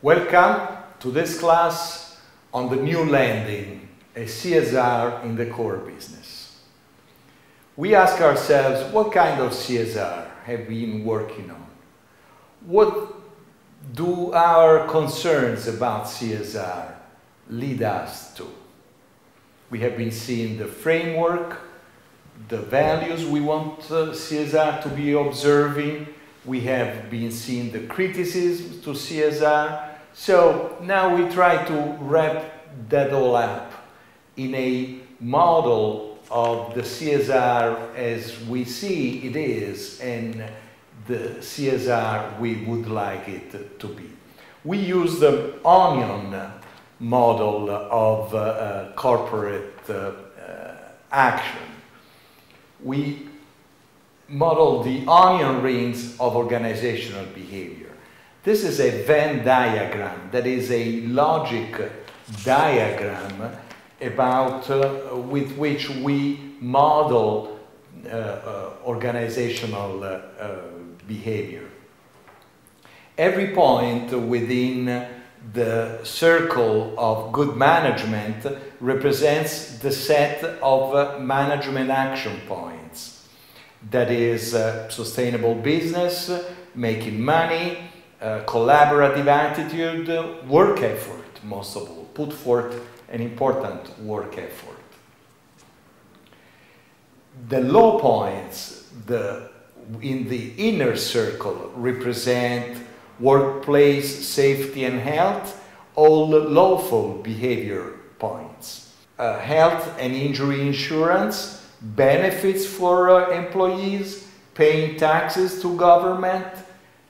Welcome to this class on the new landing, a CSR in the core business. We ask ourselves, what kind of CSR have we been working on? What do our concerns about CSR lead us to? We have been seeing the framework, the values we want CSR to be observing. We have been seeing the criticisms to CSR. So now we try to wrap that all up in a model of the CSR as we see it is and the CSR we would like it to be. We use the onion model of corporate action. We model the onion rings of organizational behavior. This is a Venn diagram, that is a logic diagram about with which we model organizational behavior. Every point within the circle of good management represents the set of management action points. That is sustainable business, making money, collaborative attitude, work effort, most of all. Put forth an important work effort. The low points in the inner circle represent workplace safety and health, all lawful behavior points. Health and injury insurance, benefits for employees, paying taxes to government,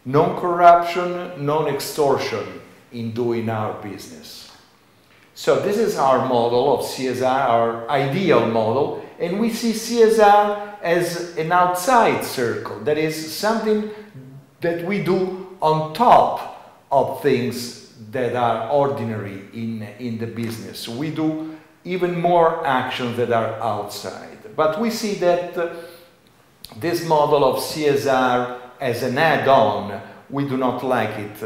non-corruption, non-extortion in doing our business. So this is our model of CSR, our ideal model, and we see CSR as an outside circle, that is something that we do on top of things that are ordinary in the business. We do even more actions that are outside. But we see that this model of CSR as an add-on, we do not like it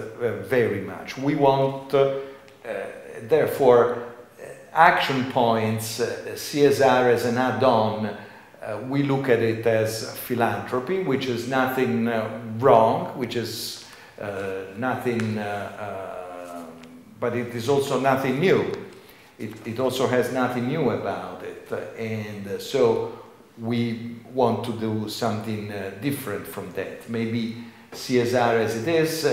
very much. We want, therefore, action points, CSR as an add-on, we look at it as philanthropy, which is nothing wrong, which is nothing, but it is also nothing new. It also has nothing new about it. And so we want to do something different from that. Maybe CSR as it is,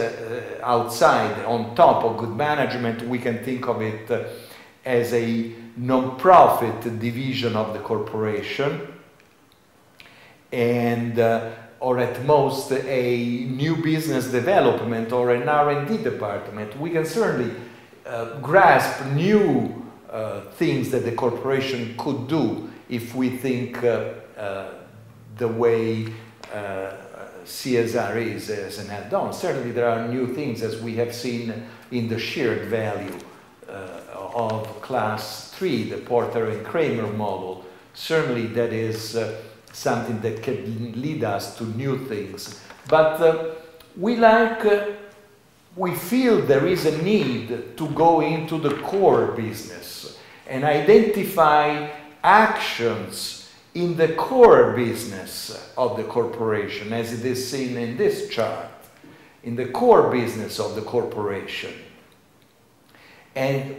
outside, on top of good management, we can think of it as a non-profit division of the corporation, and or at most a new business development or an R&D department. We can certainly grasp new things that the corporation could do if we think the way CSR is as an add-on. Certainly there are new things, as we have seen in the shared value of class 3, the Porter and Kramer model. Certainly that is something that can lead us to new things. But we feel there is a need to go into the core business and identify actions in the core business of the corporation, as it is seen in this chart, in the core business of the corporation. And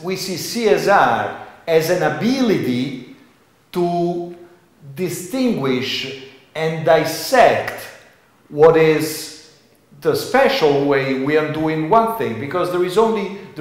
we see CSR as an ability to distinguish and dissect what is the special way we are doing one thing, because there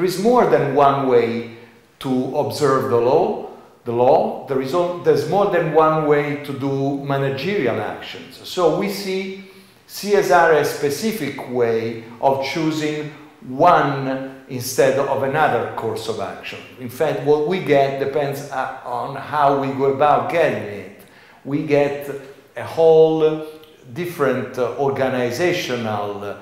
is more than one way to observe the law. There's more than one way to do managerial actions. So we see CSR as a specific way of choosing one instead of another course of action. In fact, what we get depends on how we go about getting it. We get a whole different organizational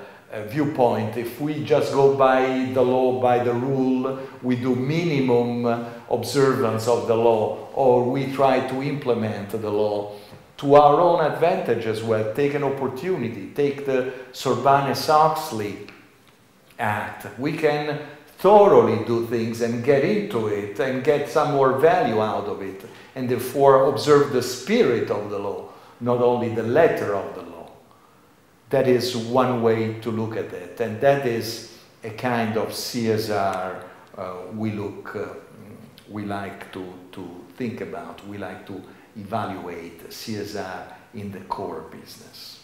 viewpoint. If we just go by the law, by the rule, we do minimum observance of the law, or we try to implement the law to our own advantage as well, take an opportunity, take the Sarbanes-Oxley act. We can thoroughly do things and get into it and get some more value out of it, and therefore observe the spirit of the law, not only the letter of the law. That is one way to look at it, and that is a kind of CSR we like to think about, we like to evaluate CSR in the core business.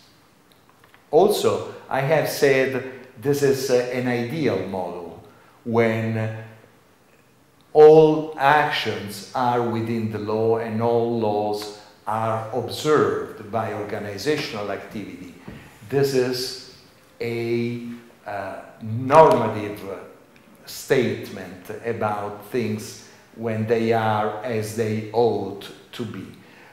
Also, I have said this is an ideal model when all actions are within the law and all laws are observed by organizational activity. This is a normative statement about things when they are as they ought to be.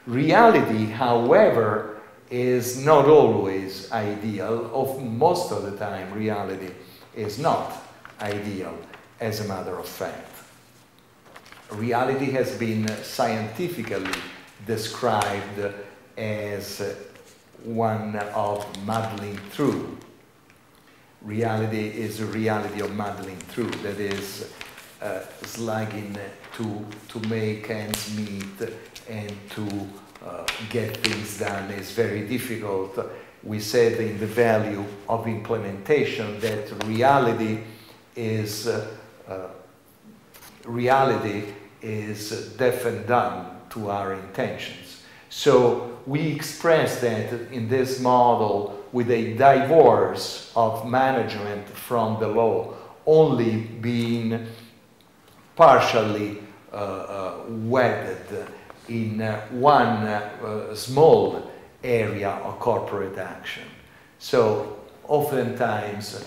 Reality, however, is not always ideal. Most of the time, reality is not ideal, as a matter of fact. Reality has been scientifically described as one of muddling through. Reality is a reality of muddling through, that is slugging to make ends meet and to get things done is very difficult. We said in the value of implementation that reality is deaf and dumb to our intentions. So we express that in this model with a divorce of management from the law only being partially wedded in one small area of corporate action. So oftentimes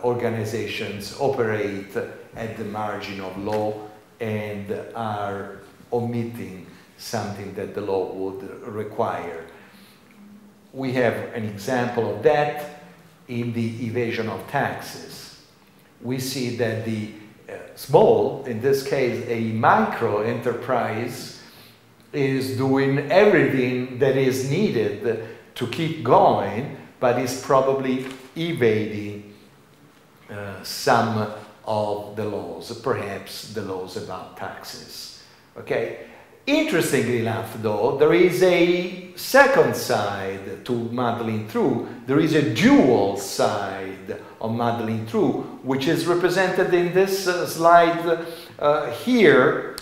organizations operate at the margin of law and are omitting something that the law would require. We have an example of that in the evasion of taxes. We see that the small, in this case a micro enterprise, is doing everything that is needed to keep going, but is probably evading some of the laws, perhaps the laws about taxes. Okay? Interestingly enough, though, there is a second side to muddling through. There is a dual side of muddling through, which is represented in this slide here,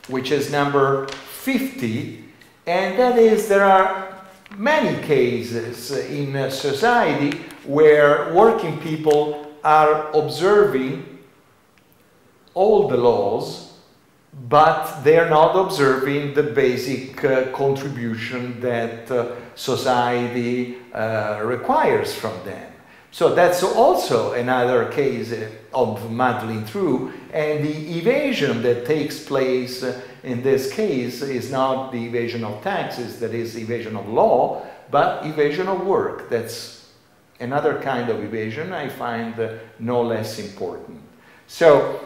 which is number 50, and that is there are many cases in society where working people are observing all the laws, but they're not observing the basic contribution that society requires from them. So that's also another case of muddling through, and the evasion that takes place in this case is not the evasion of taxes, that is evasion of law, but evasion of work. That's another kind of evasion I find no less important. So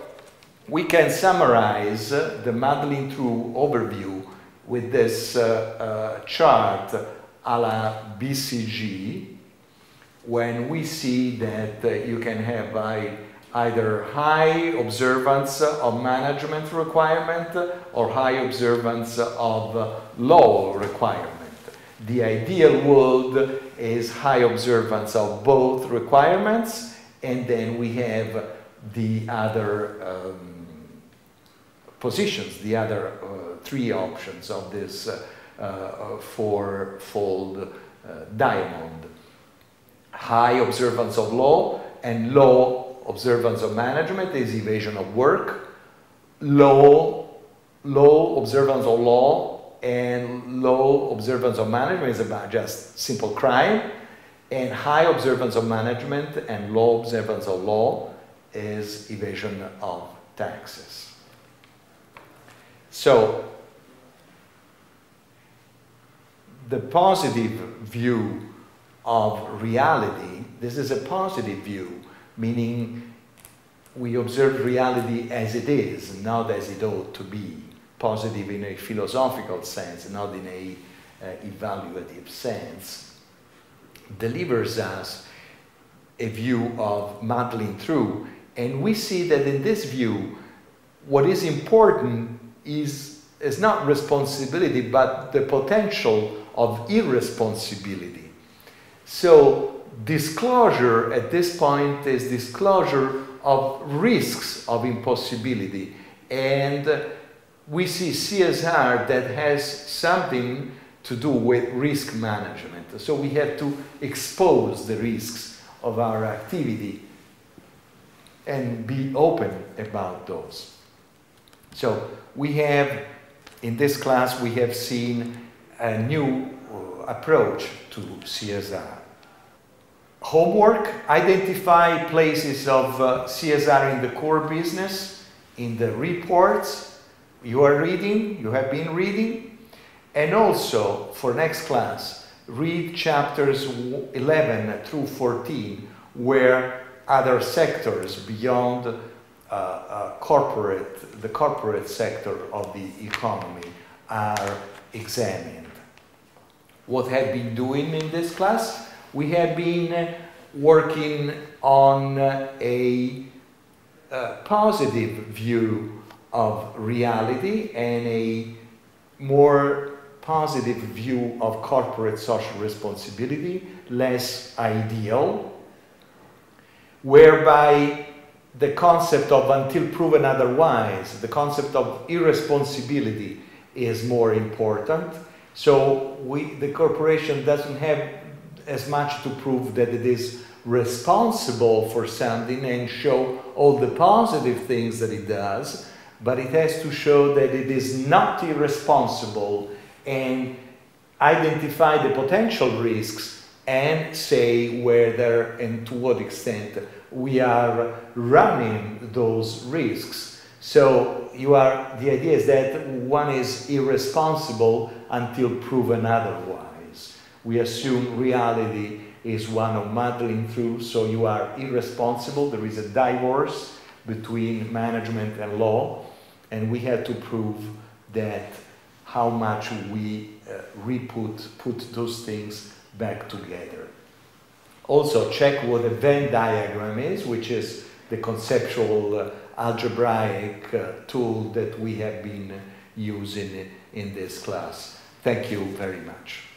we can summarize the muddling through overview with this chart a la BCG, when we see that you can have either high observance of management requirement or high observance of law requirement. The ideal world is high observance of both requirements, and then we have the other positions, the other three options of this four-fold diamond. High observance of law and low observance of management is evasion of work. Low observance of law and low observance of management is about just simple crime. And high observance of management and low observance of law is evasion of taxes. So the positive view of reality, this is a positive view, meaning we observe reality as it is, not as it ought to be. Positive in a philosophical sense, not in a evaluative sense, delivers us a view of muddling through. And we see that in this view, what is important is not responsibility, but the potential of irresponsibility. So disclosure at this point is disclosure of risks of impossibility. And we see CSR that has something to do with risk management. So we have to expose the risks of our activity and be open about those. So we have, in this class, we have seen a new approach to CSR. Homework: identify places of CSR in the core business, in the reports you are reading, you have been reading, and also for next class, read chapters 11 through 14, where other sectors beyond the corporate sector of the economy are examined. What have been doing in this class? We have been working on a positive view of reality and a more positive view of corporate social responsibility, less ideal, whereby the concept of until proven otherwise, the concept of irresponsibility is more important. So the corporation doesn't have as much to prove that it is responsible for something and show all the positive things that it does, but it has to show that it is not irresponsible and identify the potential risks and say whether and to what extent we are running those risks. So the idea is that one is irresponsible until proven otherwise. We assume reality is one of muddling through, so you are irresponsible. There is a divorce between management and law, and we have to prove that how much we put those things back together. Also check what a Venn diagram is, which is the conceptual algebraic tool that we have been using in this class. Thank you very much.